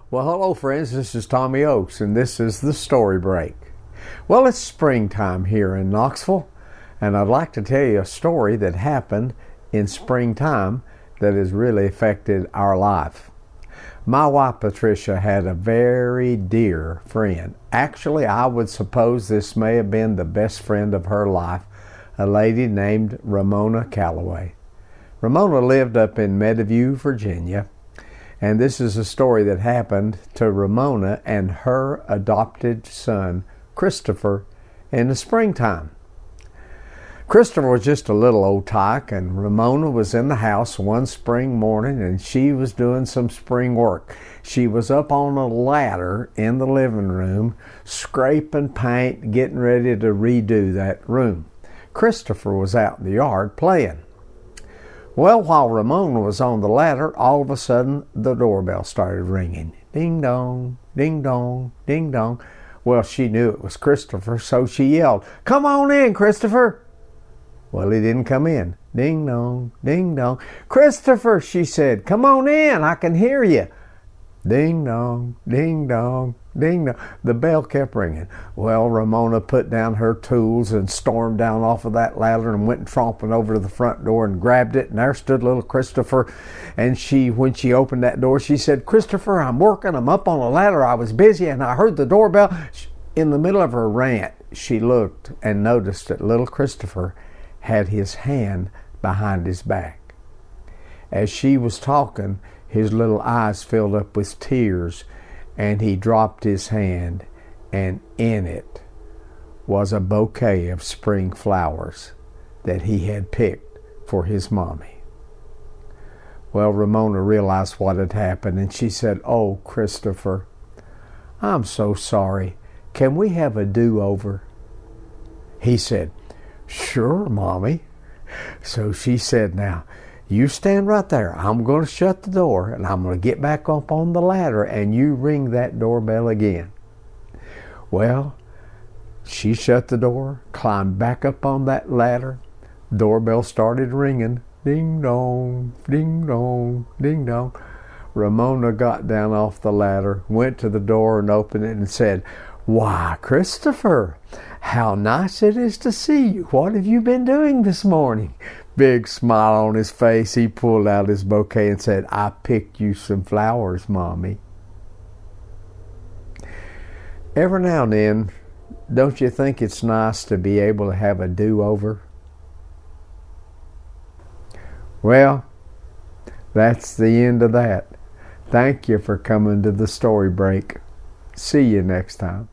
Well, hello friends, this is Tommy Oakes and this is the Story Break. Well, it's springtime here in Knoxville, and I'd like to tell you a story that happened in springtime that has really affected our life. My wife Patricia had a very dear friend. Actually, I would suppose this may have been the best friend of her life, a lady named Ramona Calloway. Ramona lived up in Meadowview, Virginia, and this is a story that happened to Ramona and her adopted son, Christopher, in the springtime. Christopher was just a little old tyke, and Ramona was in the house one spring morning, and she was doing some spring work. She was up on a ladder in the living room, scraping paint, getting ready to redo that room. Christopher was out in the yard playing. Well, while Ramona was on the ladder, all of a sudden the doorbell started ringing. Ding dong, ding dong, ding dong. Well, she knew it was Christopher, so she yelled, "Come on in, Christopher." Well, he didn't come in. Ding dong, ding dong. "Christopher," she said, "come on in, I can hear you." Ding dong, ding dong, ding dong. The bell kept ringing. Well, Ramona put down her tools and stormed down off of that ladder and went tromping over to the front door and grabbed it, and there stood little Christopher. And when she opened that door, she said, "Christopher, I'm working. I'm up on a ladder. I was busy and I heard the doorbell." In the middle of her rant, she looked and noticed that little Christopher had his hand behind his back. As she was talking, his little eyes filled up with tears, and he dropped his hand, and in it was a bouquet of spring flowers that he had picked for his mommy. Well, Ramona realized what had happened, and she said, "Oh, Christopher, I'm so sorry. Can we have a do-over?" He said, "Sure, Mommy." So she said, "Now, you stand right there. I'm going to shut the door, and I'm going to get back up on the ladder, and you ring that doorbell again." Well, she shut the door, climbed back up on that ladder. Doorbell started ringing. Ding dong, ding dong, ding dong. Ramona got down off the ladder, went to the door and opened it and said, "Why, Christopher, how nice it is to see you. What have you been doing this morning?" Big smile on his face, he pulled out his bouquet and said, "I picked you some flowers, Mommy." Every now and then, don't you think it's nice to be able to have a do-over? Well, that's the end of that. Thank you for coming to the Story Break. See you next time.